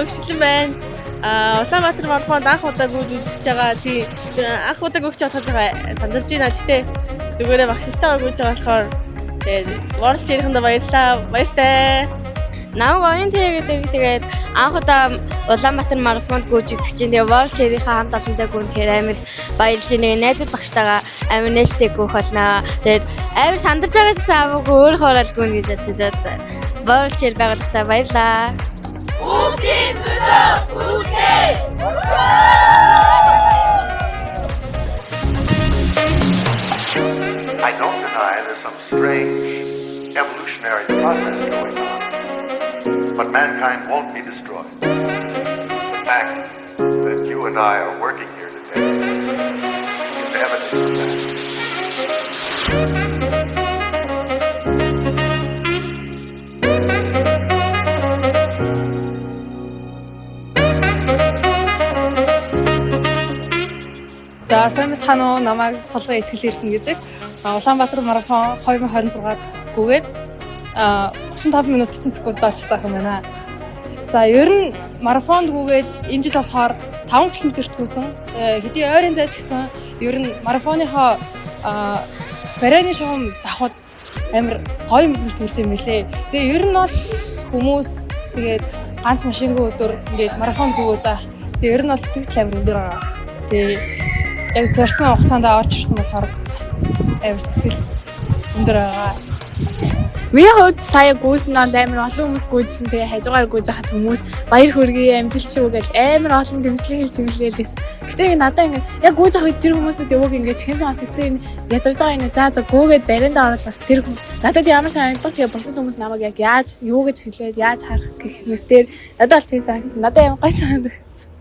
Шилэн байна. Улаанбаатар марафонд анх удаа гүйж үзэж байгаа. Тийм анх удаа гүйж болох байгаа сандарч байна. Гэтэ зүгээрээ багш нартайгаа гүйж байгаа болохоор тэгээд World Chair-хэндээ баярлалаа. Баяртай. Намайг оюун тэгээд анх удаа Улаанбаатар марафонд гүйж үзэж чинь тэгээд World Chair-ийнхаа хамт олонтой гүнхээр амар баярлж байна. Найзууд багштайгаа амар нээлттэй гүйх болно. Тэгээд амар сандарч байгаа гэсэн амаагүй өөр хоорол гүн гэж бодож байгаа. World Chair байгууллагатай баярлалаа. I don't deny there's some strange evolutionary process going on, but mankind won't be destroyed. The fact that you and I are working here today is evidence of that. За сайн мэцхан уу намайг толгой итгэл эрдэнэ гэдэг. Улаанбаатар марафон 2026-д гүгээд 35 минут 40 секунд очсон юм байна. За ер нь марафонд гүгээд энэ жил болохоор 5 км-т гүйсэн. Хэдий ойрын зайч гисэн ер нь марафоныхоо барайны шугам давхад амар гоё мэдрэлт төрд юм билээ. Тэгээ ер нь бол хүмүүс тэгээд ганц машингүй өдөр ингээд марафонд гүгээд байх. Тэгээ ер нь бол сэтгэл амар өндөр байгаа. Тэгээ яг төрсэн хугацаанд орж ирсэн болохоор бас амар сэтгэл өндөр байгаа. Миний хувьд сая гүйсэн нь амар олон хүмүүс гүйжсэн. Тэгээ хажуугаар гүйж хат хүмүүс баяр хүргэе амжилт шүү гэж амар олон дэмжлэг хэлж өглээлээс. Гэтэ надаа ингээ яг гүйж авах тэр хүмүүсүүд өвөг ингээ чихэнсэн бас хэцүү ядарж байгаа юм. За гүйгээд барианда орол бас тэр надад ямар санагдав тэгээ бусад хүмүүс намайг яг яаж юу гэж хэлээд яаж харах гэх мэтээр надад бол тийм санагдсан. Надад амар гой санагдсан.